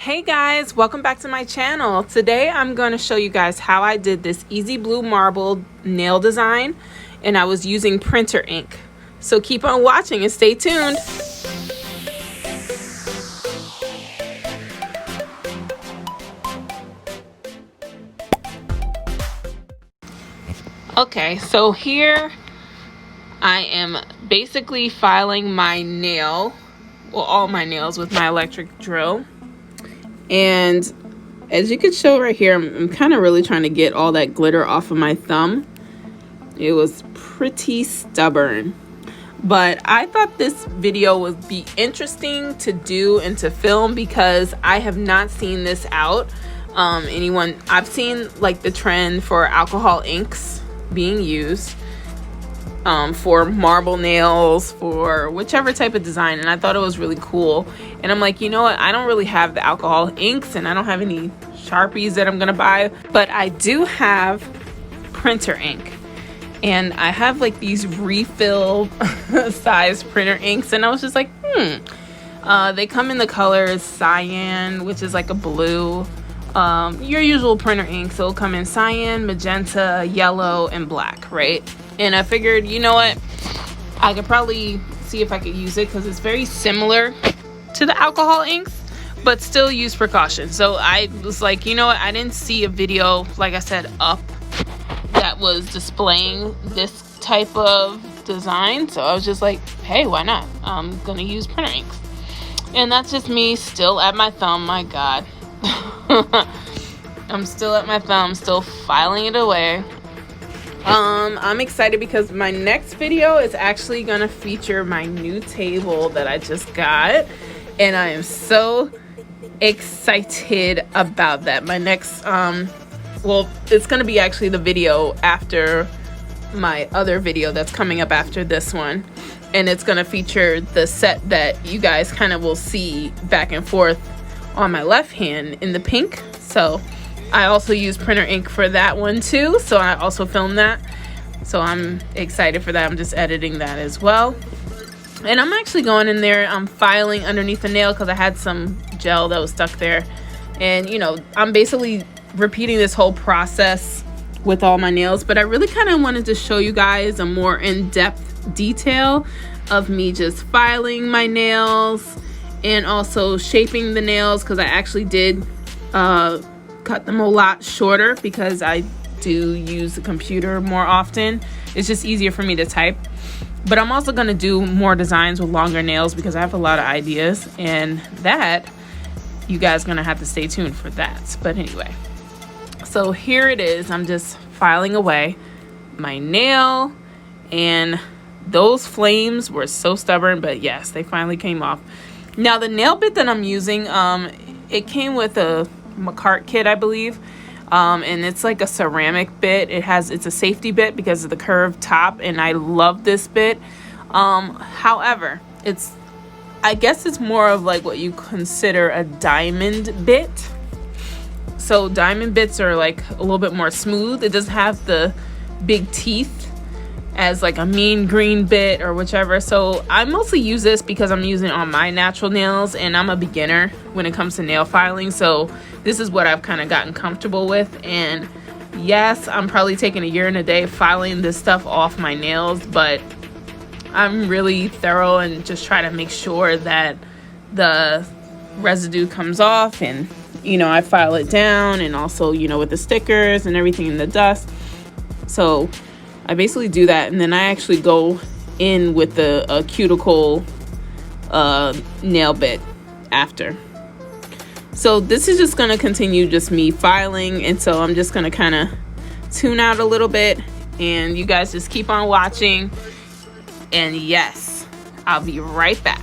Hey guys, welcome back to my channel. Today I'm going to show you guys how I did this easy blue marble nail design, and I was using printer ink. So keep on watching and stay tuned. Okay, so here I am basically filing my nail, well, all my nails with my electric drill. And as you can show right here, I'm kind of really trying to get all that glitter off of my thumb. It was pretty stubborn, but I thought this video would be interesting to do and to film because I have not seen this out. I've seen like the trend for alcohol inks being used for marble nails, for whichever type of design, and I thought it was really cool. And I'm like, you know what, I don't really have the alcohol inks and I don't have any Sharpies that I'm gonna buy, but I do have printer ink, and I have like these refill size printer inks, and I was just like, they come in the colors cyan, which is like a blue, your usual printer ink. So it'll come in cyan, magenta, yellow, and black, right? And I figured, you know what, I could probably see if I could use it because it's very similar to the alcohol inks, but still use precaution. So I was like, you know what, I didn't see a video, like I said, up that was displaying this type of design. So I was just like, hey, why not? I'm gonna use printer inks. And that's just me still at my thumb. My God. I'm still at my thumb, still filing it away. I'm excited because my next video is actually gonna feature my new table that I just got, and I am so excited about that. My next well, it's gonna be actually the video after my other video that's coming up after this one, and it's gonna feature the set that you guys kind of will see back and forth on my left hand in the pink. So I also use printer ink for that one too, so I also filmed that. So I'm excited for that. I'm just editing that as well. And I'm actually going in there, I'm filing underneath the nail because I had some gel that was stuck there. And you know, I'm basically repeating this whole process with all my nails, but I really kind of wanted to show you guys a more in-depth detail of me just filing my nails and also shaping the nails, because I actually did cut them a lot shorter because I do use the computer more often. It's just easier for me to type. But I'm also going to do more designs with longer nails because I have a lot of ideas, and that you guys going to have to stay tuned for that. But anyway, so here it is. I'm just filing away my nail, and those flames were so stubborn, but yes, they finally came off. Now the nail bit that I'm using, it came with a Markkart kit, I believe, and it's like a ceramic bit. It's a safety bit because of the curved top, and I love this bit. However, I guess it's more of like what you consider a diamond bit. So diamond bits are like a little bit more smooth. It doesn't have the big teeth as like a mean green bit or whichever. So I mostly use this because I'm using it on my natural nails, and I'm a beginner when it comes to nail filing. So this is what I've kind of gotten comfortable with. And yes, I'm probably taking a year and a day filing this stuff off my nails, but I'm really thorough and just try to make sure that the residue comes off, and you know, I file it down, and also, you know, with the stickers and everything in the dust. So I basically do that, and then I actually go in with the cuticle nail bit after. So this is just going to continue just me filing, and so I'm just going to kind of tune out a little bit, and you guys just keep on watching. And yes, I'll be right back.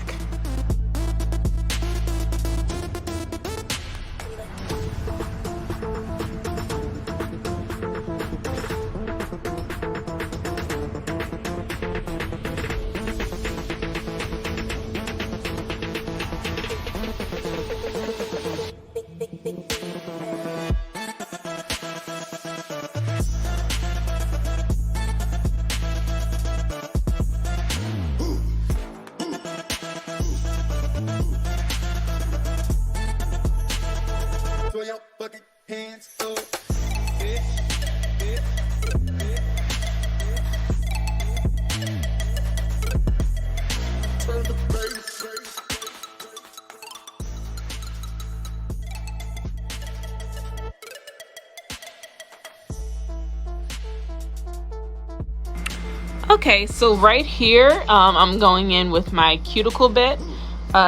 your fucking hands up. Okay, so right here, I'm going in with my cuticle bit.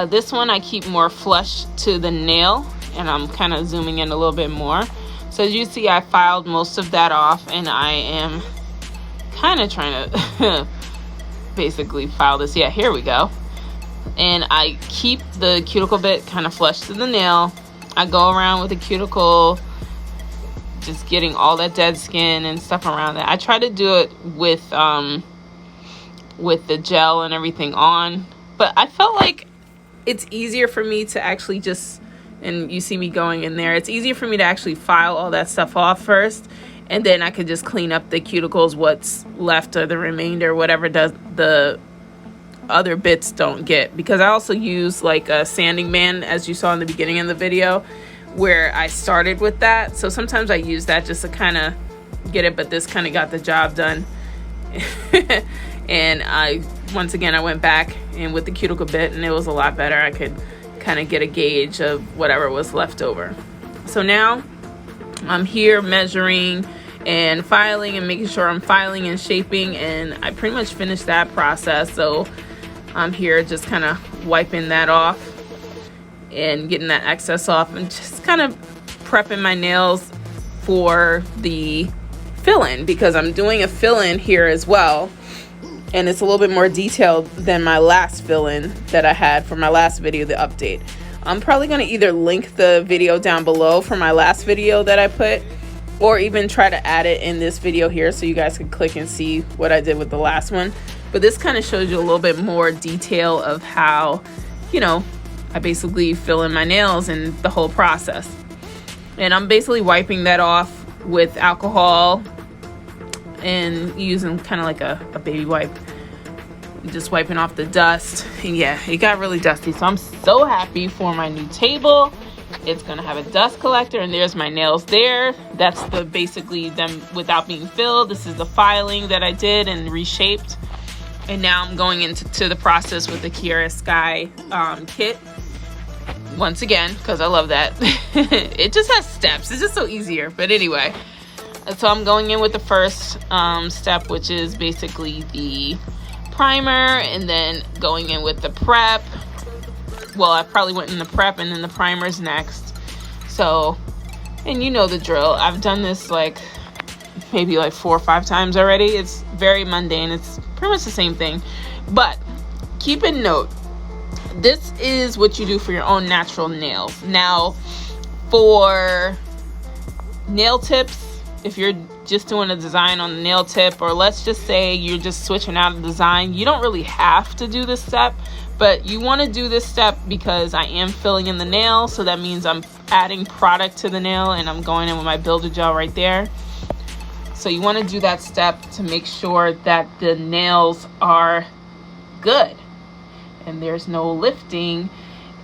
This one I keep more flush to the nail, and I'm kind of zooming in a little bit more. So as you see, I filed most of that off, and I am kind of trying to basically file this. Yeah, here we go. And I keep the cuticle bit kind of flush to the nail. I go around with the cuticle, just getting all that dead skin and stuff around that. I try to do it with the gel and everything on, but I felt like it's easier for me to actually just, and you see me going in there, it's easier for me to actually file all that stuff off first, and then I could just clean up the cuticles, what's left or the remainder, whatever does the other bits don't get. Because I also use like a sanding band, as you saw in the beginning of the video, where I started with that. So sometimes I use that just to kind of get it, but this kind of got the job done. And once again, I went back and with the cuticle bit, and it was a lot better. I could kind of get a gauge of whatever was left over. So now I'm here measuring and filing and making sure I'm filing and shaping, and I pretty much finished that process. So I'm here just kind of wiping that off and getting that excess off, and just kind of prepping my nails for the fill-in, because I'm doing a fill-in here as well, and it's a little bit more detailed than my last fill-in that I had for my last video, the update. I'm probably going to either link the video down below for my last video that I put, or even try to add it in this video here so you guys can click and see what I did with the last one. But this kind of shows you a little bit more detail of how, you know, I basically fill in my nails and the whole process. And I'm basically wiping that off with alcohol and using kind of like a baby wipe, just wiping off the dust. And yeah, it got really dusty, so I'm so happy for my new table. It's gonna have a dust collector, and there's my nails there. That's the basically them without being filled. This is the filing that I did and reshaped, and now I'm going into the process with the Kiara Sky kit once again, because I love that. It just has steps. It's just so easier. But anyway, so I'm going in with the first step, which is basically the primer, and then going in with the prep. Well, I probably went in the prep and then the primer's next. So, and you know the drill. I've done this like maybe like 4 or 5 times already. It's very mundane. It's pretty much the same thing. But keep in note, this is what you do for your own natural nails. Now, for nail tips, if you're just doing a design on the nail tip, or let's just say you're just switching out a design, you don't really have to do this step, but you want to do this step because I am filling in the nail. So that means I'm adding product to the nail, and I'm going in with my builder gel right there. So you want to do that step to make sure that the nails are good and there's no lifting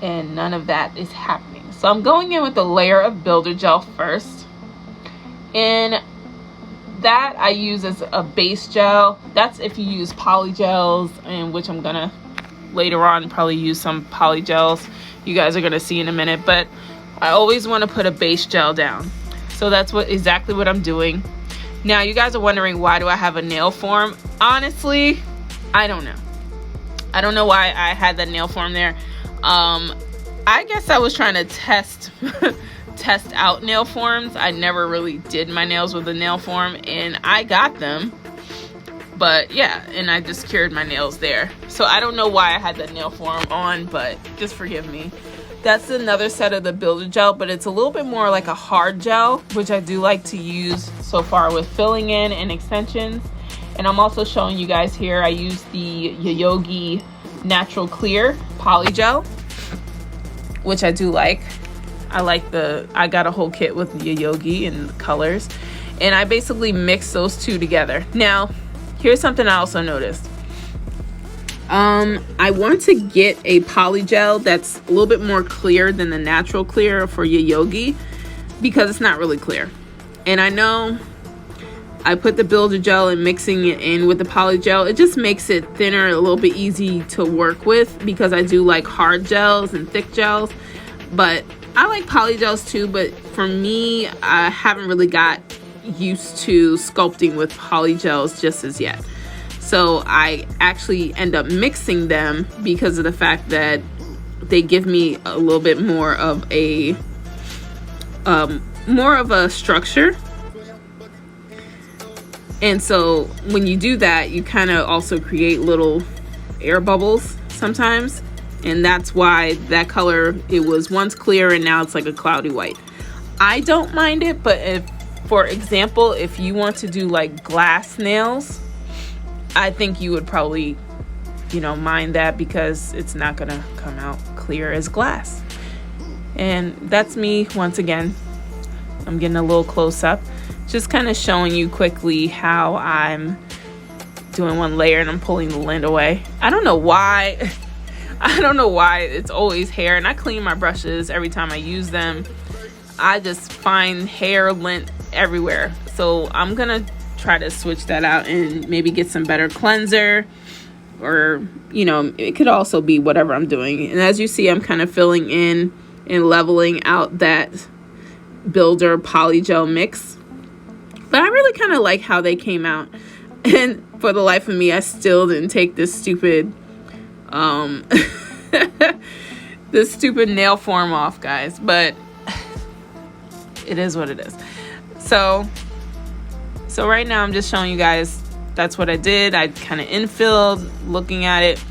and none of that is happening. So I'm going in with a layer of builder gel first, and that I use as a base gel. That's if you use poly gels, and which I'm gonna later on probably use some poly gels. You guys are gonna see in a minute, but I always want to put a base gel down. So that's exactly what I'm doing. Now you guys are wondering, why do I have a nail form? Honestly, I don't know. I don't know why I had that nail form there. I guess I was trying to test out nail forms. I never really did my nails with a nail form, and I got them. But yeah, and I just cured my nails there. So I don't know why I had that nail form on, but just forgive me. That's another set of the builder gel, but it's a little bit more like a hard gel, which I do like to use so far with filling in and extensions. And I'm also showing you guys here, I use the Yayogee Natural Clear Poly Gel, which I do like. I got a whole kit with Yayogee and the colors, and I basically mix those two together. Now, here's something I also noticed. I want to get a poly gel that's a little bit more clear than the natural clear for Yayogee. because it's not really clear. And I know I put the builder gel and mixing it in with the poly gel, it just makes it thinner, a little bit easy to work with, because I do like hard gels and thick gels. But I like poly gels too, but for me, I haven't really got used to sculpting with poly gels just as yet. So I actually end up mixing them because of the fact that they give me a little bit more of a structure. And so when you do that, you kind of also create little air bubbles sometimes. And that's why that color, it was once clear and now it's like a cloudy white. I don't mind it, but if, for example, if you want to do like glass nails, I think you would probably, you know, mind that, because it's not gonna come out clear as glass. And that's me once again. I'm getting a little close up, just kind of showing you quickly how I'm doing one layer and I'm pulling the lint away. I don't know why. I don't know why it's always hair, and I clean my brushes every time I use them. I just find hair lint everywhere. So I'm gonna try to switch that out and maybe get some better cleanser, or, you know, it could also be whatever I'm doing. And as you see, I'm kind of filling in and leveling out that builder poly gel mix. But I really kind of like how they came out. And for the life of me, I still didn't take this stupid this stupid nail form off, guys. But it is what it is. So right now I'm just showing you guys that's what I did. I kind of infilled, looking at it,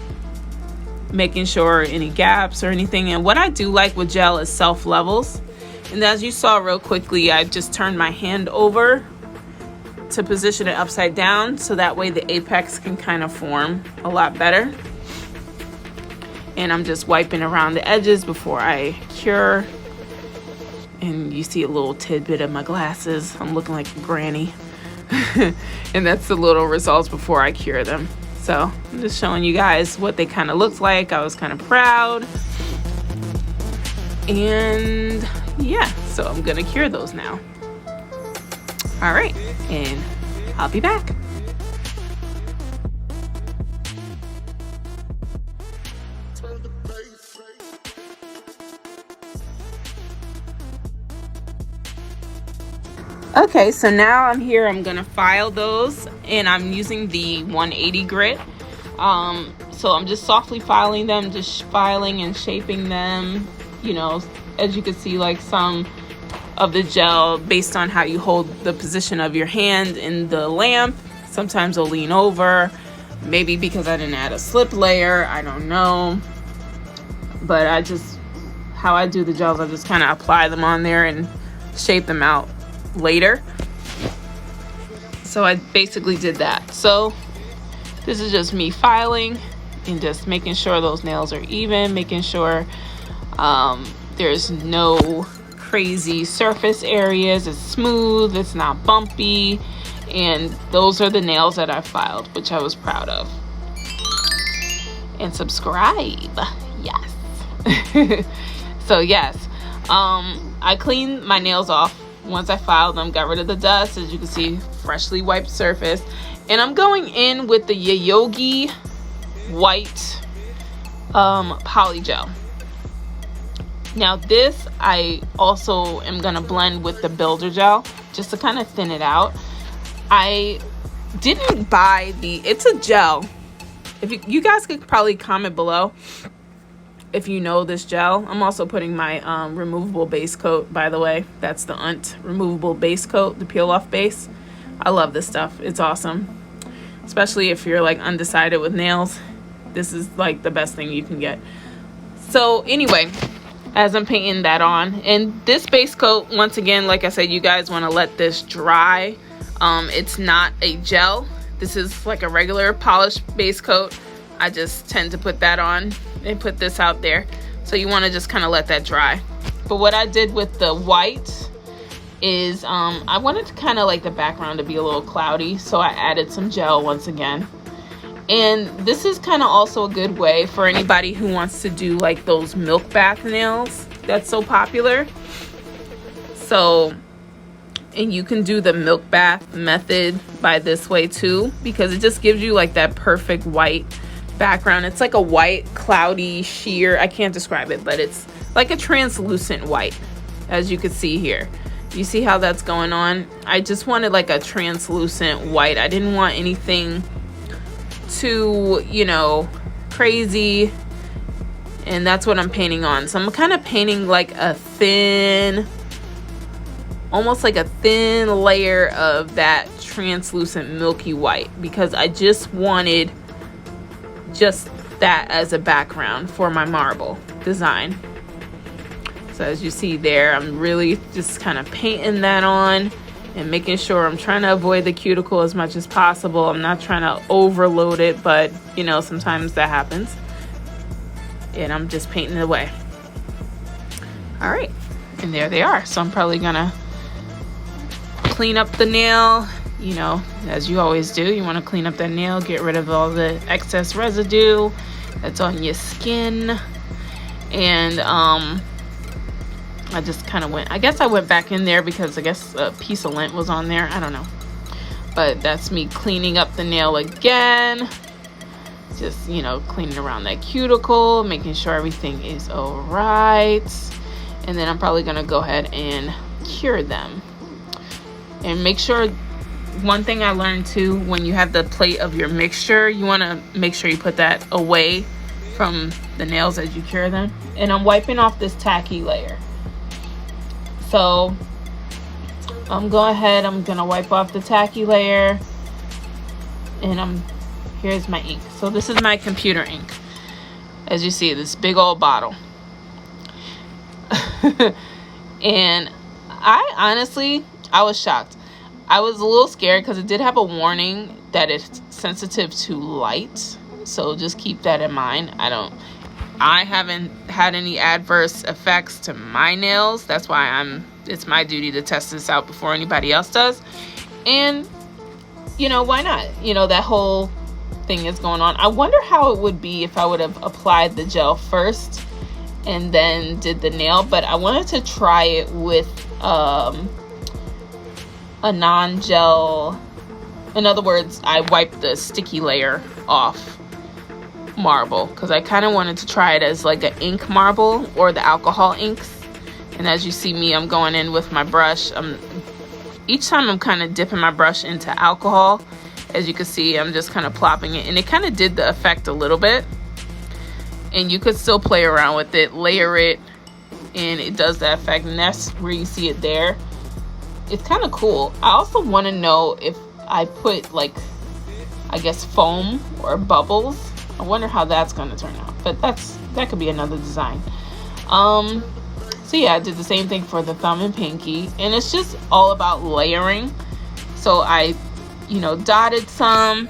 making sure any gaps or anything. And what I do like with gel is self levels. And as you saw real quickly, I just turned my hand over to position it upside down, so that way the apex can kind of form a lot better. And I'm just wiping around the edges before I cure. And you see a little tidbit of my glasses. I'm looking like a granny. And that's the little results before I cure them. So I'm just showing you guys what they kind of looked like. I was kind of proud. And yeah, so I'm gonna cure those now. All right, and I'll be back. Okay, so now I'm here. I'm gonna file those, and I'm using the 180 grit. So I'm just softly filing them, just filing and shaping them. You know, as you can see, like some of the gel, based on how you hold the position of your hand in the lamp, sometimes it'll lean over. Maybe because I didn't add a slip layer, I don't know. But how I do the gels, I just kind of apply them on there and shape them out later. So I basically did that. So this is just me filing and just making sure those nails are even, making sure there's no crazy surface areas, it's smooth, it's not bumpy. And those are the nails that I filed, which I was proud of. And subscribe, yes. So yes, I cleaned my nails off once I filed them, got rid of the dust. As you can see, freshly wiped surface. And I'm going in with the Yayogee white poly gel. Now this I also am gonna blend with the builder gel just to kind of thin it out. I didn't buy it's a gel. If you guys could probably comment below if you know this gel. I'm also putting my removable base coat, by the way. That's the removable base coat, the peel off base. I love this stuff. It's awesome. Especially if you're like undecided with nails. This is like the best thing you can get. So anyway, as I'm painting that on, and this base coat, once again, like I said, you guys want to let this dry. It's not a gel. This is like a regular polished base coat. I just tend to put that on and put this out there. So you want to just kind of let that dry. But what I did with the white is I wanted to kind of like the background to be a little cloudy, so I added some gel once again. And this is kind of also a good way for anybody who wants to do like those milk bath nails that's so popular. So, and you can do the milk bath method by this way too, because it just gives you like that perfect white background. It's like a white, cloudy, sheer. I can't describe it, but it's like a translucent white, as you can see here. You see how that's going on? I just wanted like a translucent white. I didn't want anything too, you know, crazy. And that's what I'm painting on. So I'm kind of painting like a thin, almost like a thin layer of that translucent milky white, because I just wanted just that as a background for my marble design. So as you see there, I'm really just kind of painting that on and making sure I'm trying to avoid the cuticle as much as possible. I'm not trying to overload it, but you know, sometimes that happens. And I'm just painting it away. All right, and there they are. So I'm probably gonna clean up the nail, you know, as you always do. You want to clean up that nail, get rid of all the excess residue that's on your skin. And I just kind of went, I guess I went back in there because I guess a piece of lint was on there, I don't know. But that's me cleaning up the nail again. Just, you know, cleaning around that cuticle, making sure everything is all right. And then I'm probably gonna go ahead and cure them. And make sure, one thing I learned too, when you have the plate of your mixture, you wanna make sure you put that away from the nails as you cure them. And I'm wiping off this tacky layer. So I'm gonna wipe off the tacky layer, and here's my ink. So this is my computer ink. As you see, this big old bottle. And I was shocked. I was a little scared because it did have a warning that it's sensitive to light. So just keep that in mind. I haven't had any adverse effects to my nails. That's why it's my duty to test this out before anybody else does. And, you know, why not? You know, that whole thing is going on. I wonder how it would be if I would have applied the gel first and then did the nail. But I wanted to try it with a non-gel. In other words, I wiped the sticky layer off marble because I kind of wanted to try it as like an ink marble or the alcohol inks. And as you see me, I'm going in with my brush. Each time I'm kind of dipping my brush into alcohol. As you can see, I'm just kind of plopping it, and it kind of did the effect a little bit. And you could still play around with it, layer it, and it does the effect. And that's where you see it there. It's kind of cool. I also want to know if I put like, I guess, foam or bubbles. I wonder how that's going to turn out, but that could be another design. So yeah, I did the same thing for the thumb and pinky, and it's just all about layering. So I, you know, dotted some,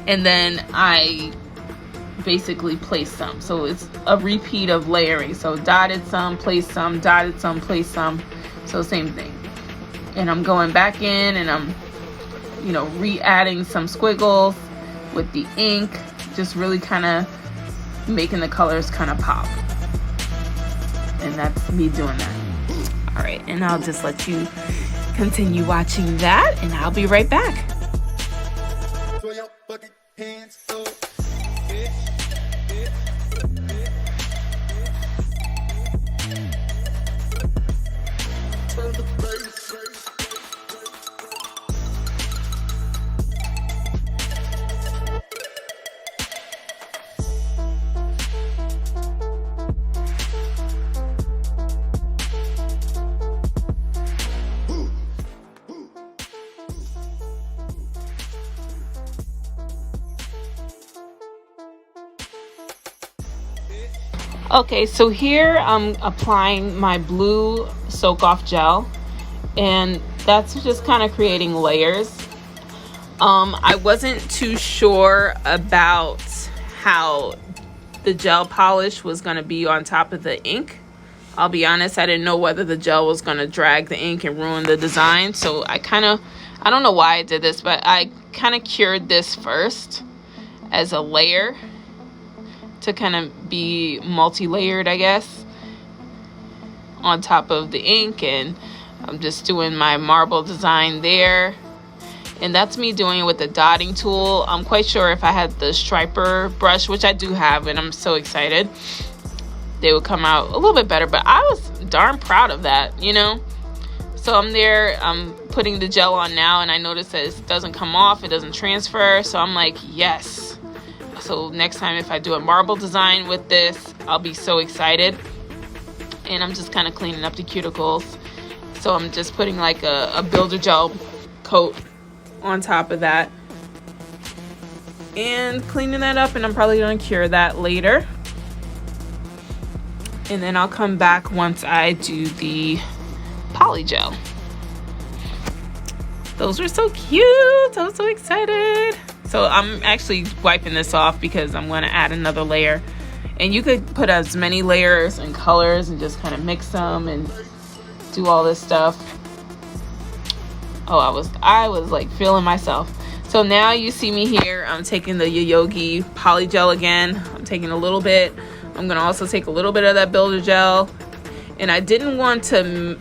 and then I basically placed some. So it's a repeat of layering. So dotted some, placed some, dotted some, placed some. So same thing. And I'm going back in and I'm, you know, re-adding some squiggles with the ink, just really kind of making the colors kind of pop. And that's me doing that. All right, and I'll just let you continue watching that, and I'll be right back. Throw your bucket hands up. Turn the bass. Okay, so here I'm applying my blue soak off gel, and that's just kind of creating layers. I wasn't too sure about how the gel polish was going to be on top of the ink. I'll be honest, I didn't know whether the gel was going to drag the ink and ruin the design. So I don't know why I did this, but I kind of cured this first as a layer to kind of be multi-layered, I guess. on top of the ink, and I'm just doing my marble design there. And that's me doing it with the dotting tool. I'm quite sure if I had the striper brush, which I do have, and I'm so excited, they would come out a little bit better. But I was darn proud of that, you know. So I'm there, I'm putting the gel on now, and I notice that it doesn't come off, it doesn't transfer. So I'm like, yes. So next time if I do a marble design with this, I'll be so excited. And I'm just kind of cleaning up the cuticles. So I'm just putting like a builder gel coat on top of that and cleaning that up, and I'm probably going to cure that later. And then I'll come back once I do the poly gel. Those are so cute. I'm so excited. So I'm actually wiping this off because I'm going to add another layer. And you could put as many layers and colors and just kind of mix them and do all this stuff. Oh, I was like feeling myself. So now you see me here. I'm taking the Yayogee poly gel again. I'm taking a little bit. I'm going to also take a little bit of that builder gel. And I didn't want to,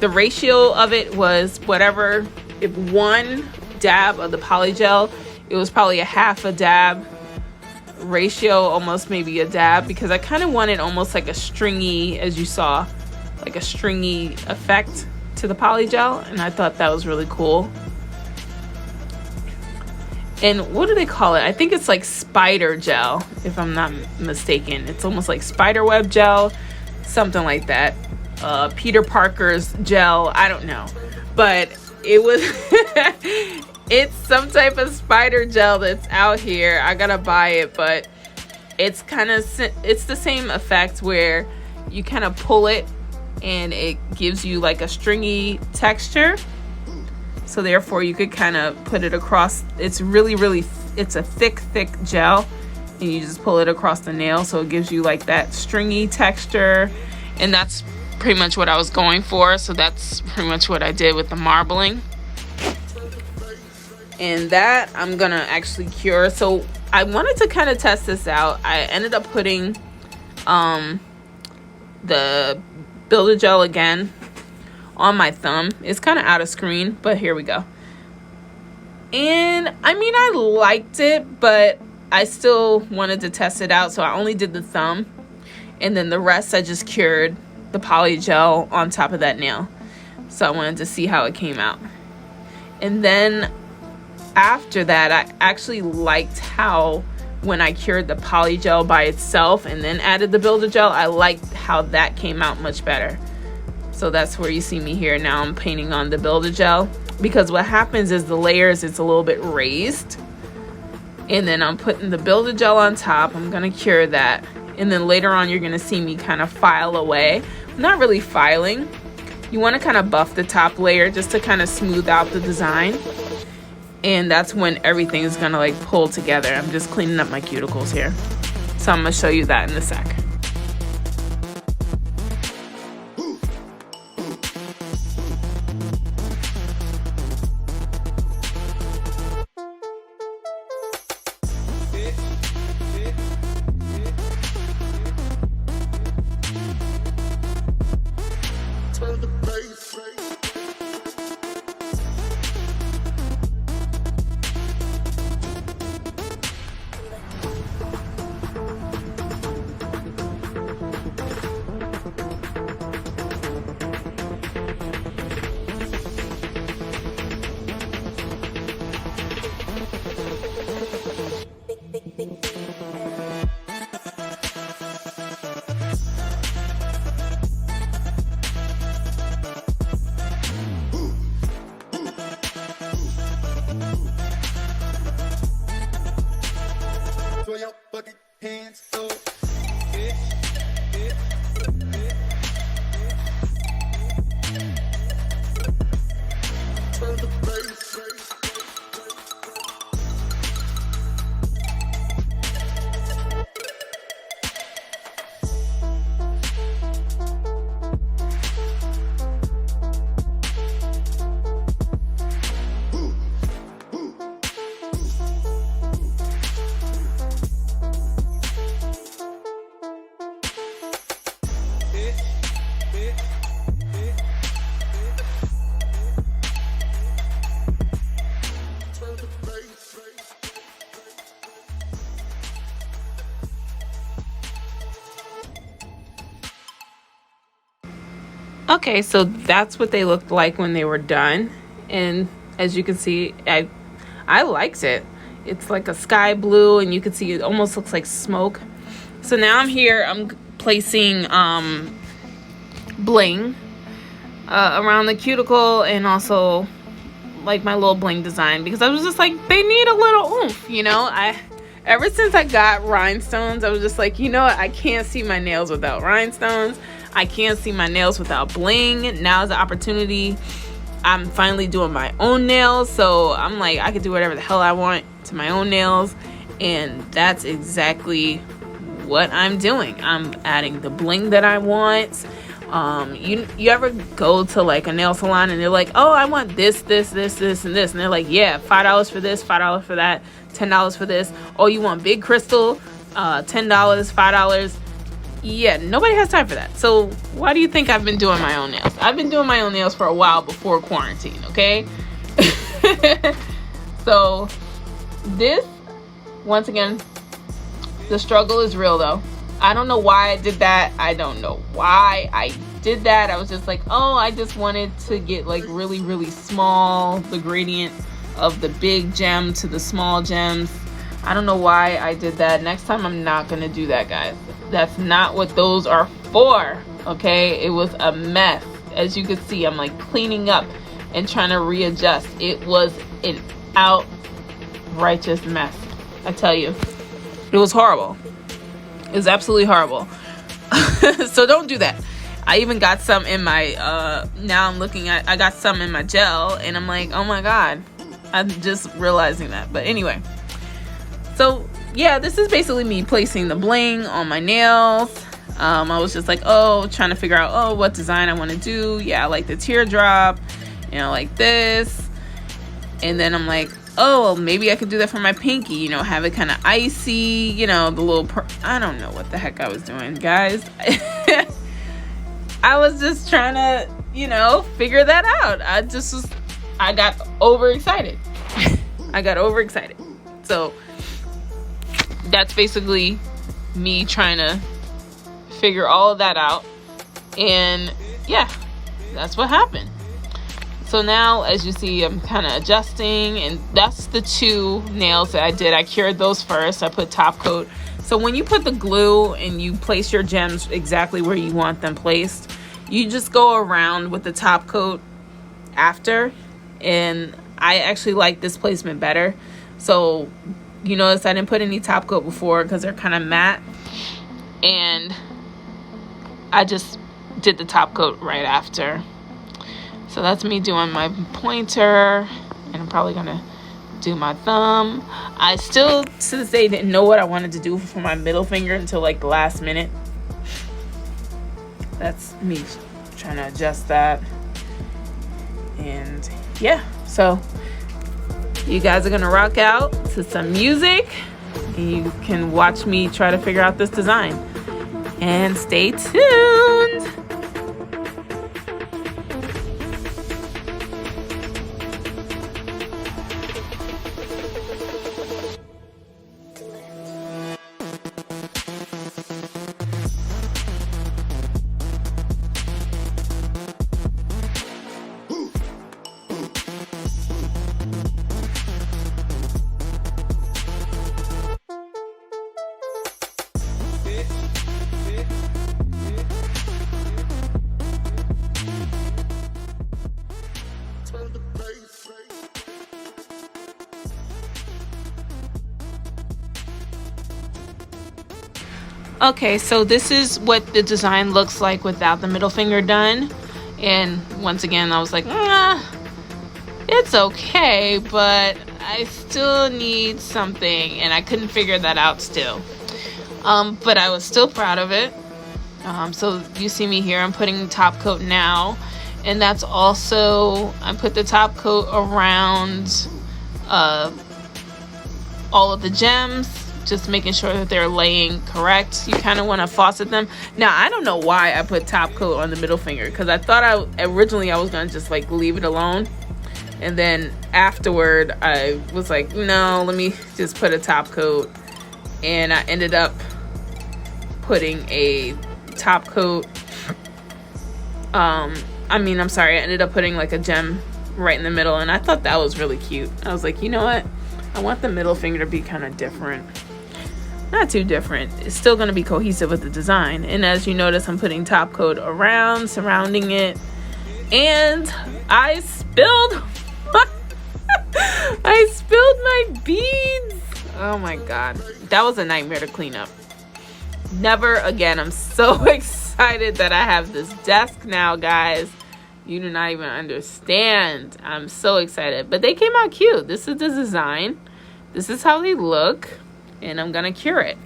the ratio of it was whatever, if one dab of the poly gel, it was probably a half a dab ratio, almost maybe a dab, because I kind of wanted almost like a stringy, as you saw, like a stringy effect to the poly gel, and I thought that was really cool. And what do they call it? I think it's like spider gel, if I'm not mistaken. It's almost like spider web gel, something like that. Peter Parker's gel, I don't know, but it was it's some type of spider gel that's out here. I gotta buy it, but it's it's the same effect where you kind of pull it and it gives you like a stringy texture. So therefore you could kind of put it across. It's it's a thick gel, and you just pull it across the nail, so it gives you like that stringy texture. And that's pretty much what I was going for. So that's pretty much what I did with the marbling. And that I'm gonna actually cure. So I wanted to kind of test this out. I ended up putting the builder gel again on my thumb. It's kind of out of screen, but here we go. And I mean, I liked it, but I still wanted to test it out, so I only did the thumb, and then the rest I just cured the poly gel on top of that nail. So I wanted to see how it came out. And then after that, I actually liked how when I cured the poly gel by itself and then added the builder gel, I liked how that came out much better. So that's where you see me here. Now I'm painting on the builder gel, because what happens is the layers, it's a little bit raised, and then I'm putting the builder gel on top. I'm gonna cure that, and then later on you're gonna see me kind of file away. Not really filing. You want to kind of buff the top layer just to kind of smooth out the design, and that's when everything is gonna like pull together. I'm just cleaning up my cuticles here, so I'm gonna show you that in a sec. Okay, so that's what they looked like when they were done. And as you can see, I liked it. It's like a sky blue, and you can see it almost looks like smoke. So now I'm placing bling around the cuticle, and also like my little bling design, because I was just like, they need a little oomph, you know. Ever since I got rhinestones, I was just like, you know what, I can't see my nails without rhinestones. I can't see my nails without bling. Now is the opportunity. I'm finally doing my own nails, so I'm like, I could do whatever the hell I want to my own nails, and that's exactly what I'm doing. I'm adding the bling that I want. You ever go to like a nail salon and they're like, oh, I want this, and this, and they're like, yeah, $5 for this, $5 for that, $10 for this. Oh, you want big crystal, $10, $5. Yeah, nobody has time for that. So why do you think I've been doing my own nails? I've been doing my own nails for a while before quarantine, okay? So this, once again, the struggle is real though. I don't know why I did that. I don't know why I did that. I was just like, oh, I just wanted to get like really, really small, the gradient of the big gem to the small gems. I don't know why I did that. Next time I'm not gonna do that, guys. That's not what those are for, okay? It was a mess. As you can see, I'm like cleaning up and trying to readjust. It was an outrageous mess, I tell you. It was horrible. It was absolutely horrible. So don't do that. I even got some in my now I'm looking at, I got some in my gel, and I'm like, oh my god, I'm just realizing that. But anyway, so yeah, this is basically me placing the bling on my nails. I was just like, oh, trying to figure out, oh, what design I want to do. Yeah, I like the teardrop, you know, like this. And then I'm like, oh, well, maybe I could do that for my pinky, you know, have it kind of icy, you know, the little I don't know what the heck I was doing, guys. I was just trying to, you know, figure that out. I got overexcited. I got overexcited. So that's basically me trying to figure all of that out. And yeah, that's what happened. So now, as you see, I'm kind of adjusting, and that's the two nails that I did. I cured those first. I put top coat. So when you put the glue and you place your gems exactly where you want them placed, you just go around with the top coat after. And I actually like this placement better. So you notice I didn't put any top coat before because they're kind of matte. And I just did the top coat right after. So that's me doing my pointer, and I'm probably gonna do my thumb. I still, to this day, didn't know what I wanted to do for my middle finger until like the last minute. That's me trying to adjust that. And yeah, so you guys are gonna rock out to some music, and you can watch me try to figure out this design. And stay tuned. Okay, so this is what the design looks like without the middle finger done. And once again, I was like, it's okay, but I still need something, and I couldn't figure that out still. But I was still proud of it. So you see me here, I'm putting top coat now, and that's also, I put the top coat around all of the gems, just making sure that they're laying correct. You kind of want to faucet them. Now, I don't know why I put top coat on the middle finger, because I thought originally I was going to just like leave it alone. And then afterward, I was like, no, let me just put a top coat. And I ended up putting a top coat I'm sorry, I ended up putting like a gem right in the middle, and I thought that was really cute. I was like, you know what? I want the middle finger to be kind of different. Not too different. It's still going to be cohesive with the design. And as you notice, I'm putting top coat around, surrounding it. And I spilled my beads. Oh my god. That was a nightmare to clean up. Never again. I'm so excited that I have this desk now, guys. You do not even understand. I'm so excited. But they came out cute. This is the design. This is how they look. And I'm going to cure it.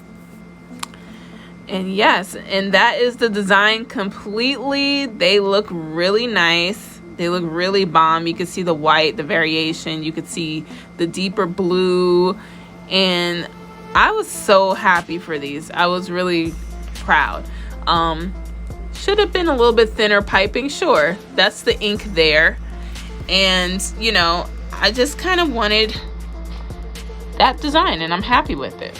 And yes, and that is the design completely. They look really nice. They look really bomb. You can see the white, the variation. You could see the deeper blue. And I was so happy for these. I was really proud. Should have been a little bit thinner piping, sure. That's the ink there. And, you know, I just kind of wanted that design, and I'm happy with it.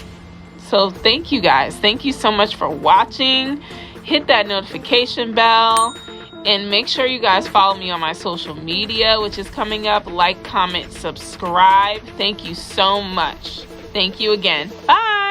So thank you guys. Thank you so much for watching. Hit that notification bell. And make sure you guys follow me on my social media, which is coming up. Like, comment, subscribe. Thank you so much. Thank you again. Bye.